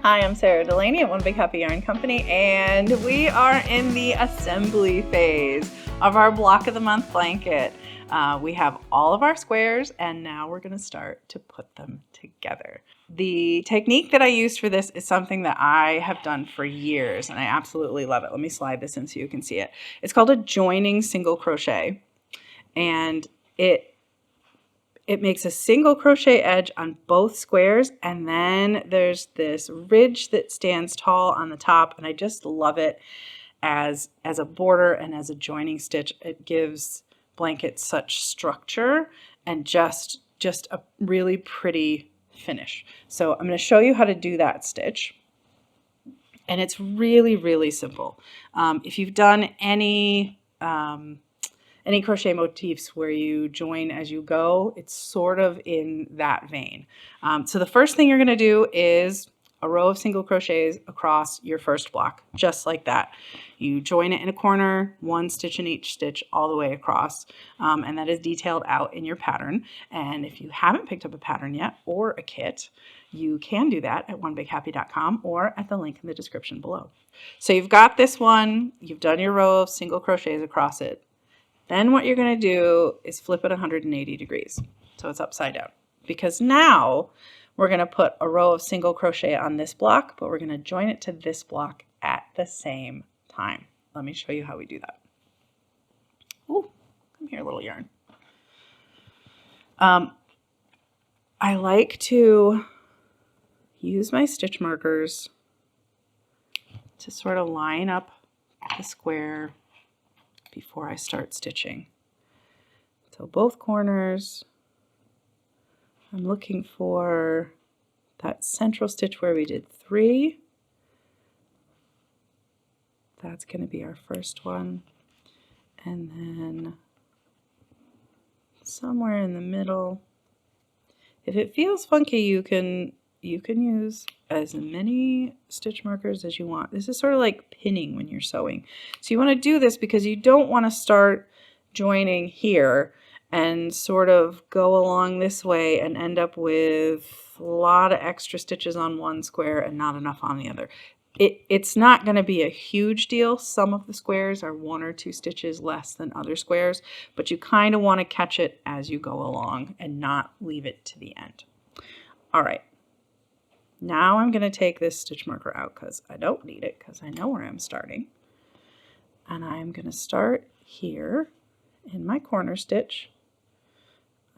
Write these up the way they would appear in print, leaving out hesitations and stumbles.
Hi, I'm Sara Delaney at One Big Happy Yarn Company, and we are in the assembly phase of our Block of the Month blanket. We have all of our squares, and now we're going to start to put them together. The technique that I used for this is something that I have done for years, and I absolutely love it. Let me slide this in so you can see it. It's called a joining single crochet, and it makes a single crochet edge on both squares, and then there's this ridge that stands tall on the top, and I just love it as a border and as a joining stitch. It gives blankets such structure and just a really pretty finish. So I'm going to show you how to do that stitch, and it's really, really simple. If you've done any crochet motifs where you join as you go, it's sort of in that vein. So the first thing you're going to do is a row of single crochets across your first block, just like that. You join it in a corner, one stitch in each stitch all the way across, and that is detailed out in your pattern. And if you haven't picked up a pattern yet or a kit, you can do that at onebighappy.com or at the link in the description below. So you've got this one, you've done your row of single crochets across it. Then what you're going to do is flip it 180 degrees. So it's upside down. Because now we're going to put a row of single crochet on this block, but we're going to join it to this block at the same time. Let me show you how we do that. Ooh, come here, little yarn. I like to use my stitch markers to sort of line up the square before I start stitching. So both corners, I'm looking for that central stitch where we did 3. That's going to be our first one. And then somewhere in the middle, if it feels funky, you can use as many stitch markers as you want. This is sort of like pinning when you're sewing. So you want to do this because you don't want to start joining here and sort of go along this way and end up with a lot of extra stitches on one square and not enough on the other. It's not going to be a huge deal. Some of the squares are 1 or 2 stitches less than other squares, but you kind of want to catch it as you go along and not leave it to the end. All right. Now I'm going to take this stitch marker out because I don't need it because I know where I'm starting. And I'm going to start here in my corner stitch.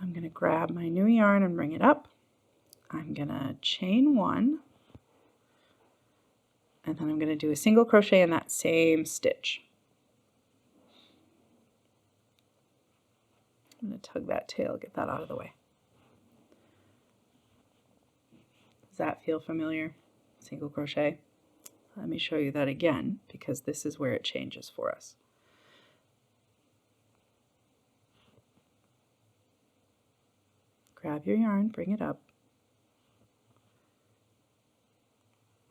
I'm going to grab my new yarn and bring it up. I'm going to chain 1. And then I'm going to do a single crochet in that same stitch. I'm going to tug that tail, get that out of the way. Does that feel familiar? Single crochet. Let me show you that again because this is where it changes for us. Grab your yarn, bring it up.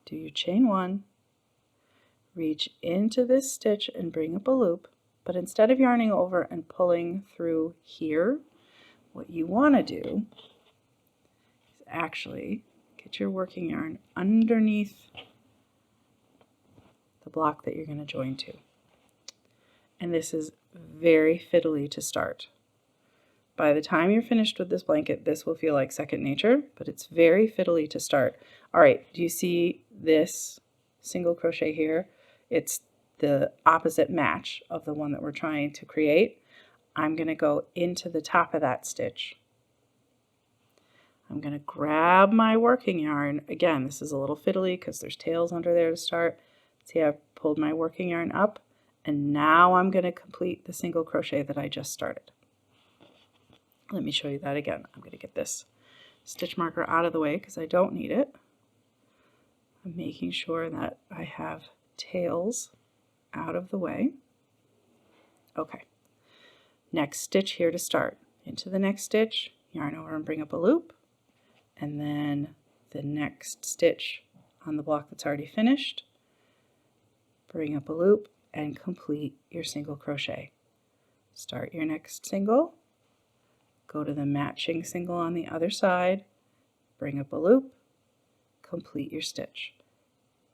Do your chain 1. Reach into this stitch and bring up a loop. But instead of yarning over and pulling through here, what you want to do is actually get your working yarn underneath the block that you're going to join to. And this is very fiddly to start. By the time you're finished with this blanket, this will feel like second nature, but it's very fiddly to start. All right, do you see this single crochet here? It's the opposite match of the one that we're trying to create. I'm going to go into the top of that stitch. I'm going to grab my working yarn. Again, this is a little fiddly because there's tails under there to start. See, I've pulled my working yarn up, and now I'm going to complete the single crochet that I just started. Let me show you that again. I'm going to get this stitch marker out of the way because I don't need it. I'm making sure that I have tails out of the way. Okay. Next stitch here to start. Into the next stitch, yarn over and bring up a loop. And then the next stitch on the block that's already finished, bring up a loop and complete your single crochet. Start your next single, go to the matching single on the other side, bring up a loop, complete your stitch.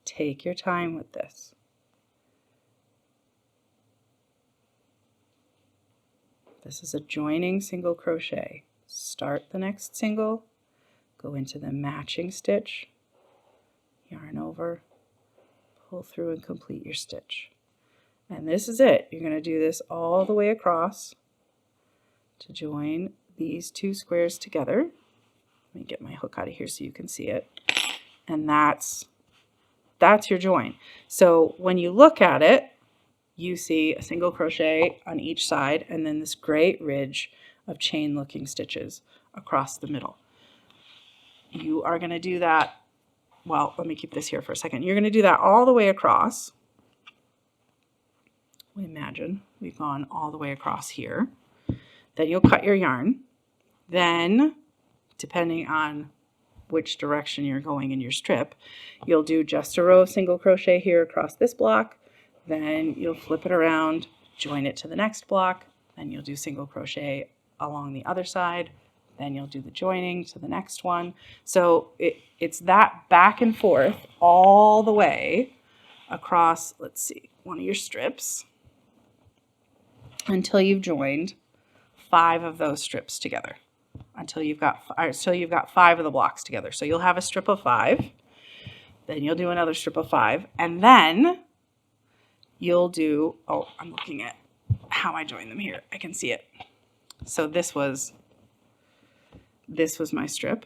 Take your time with this. This is a joining single crochet. Start the next single, go into the matching stitch, yarn over, pull through and complete your stitch. And this is it. You're going to do this all the way across to join these two squares together. Let me get my hook out of here so you can see it. And that's your join. So when you look at it, you see a single crochet on each side and then this great ridge of chain looking stitches across the middle. You are going to do that, well, let me keep this here for a second. You're going to do that all the way across. We imagine we've gone all the way across here. Then you'll cut your yarn. Then, depending on which direction you're going in your strip, you'll do just a row of single crochet here across this block. Then you'll flip it around, join it to the next block. Then you'll do single crochet along the other side. Then you'll do the joining to the next one. So it's that back and forth all the way across, let's see, one of your strips until you've joined 5 of those strips together. Until you've got 5 of the blocks together. So you'll have a strip of 5, then you'll do another strip of 5, and then you'll do, oh, I'm looking at how I join them here. I can see it. So this was my strip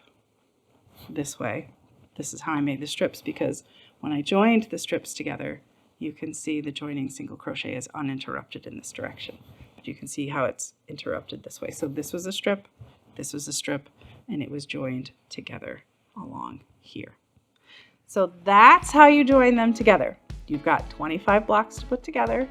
this way. This is how I made the strips, because when I joined the strips together, you can see the joining single crochet is uninterrupted in this direction. But you can see how it's interrupted this way. So this was a strip, this was a strip, and it was joined together along here. So that's how you join them together. You've got 25 blocks to put together,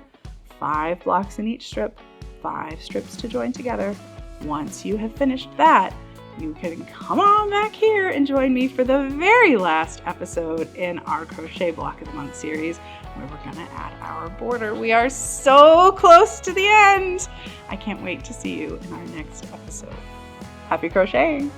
5 blocks in each strip, 5 strips to join together. Once you have finished that, you can come on back here and join me for the very last episode in our Crochet Block of the Month series, where we're going to add our border. We are so close to the end. I can't wait to see you in our next episode. Happy crocheting!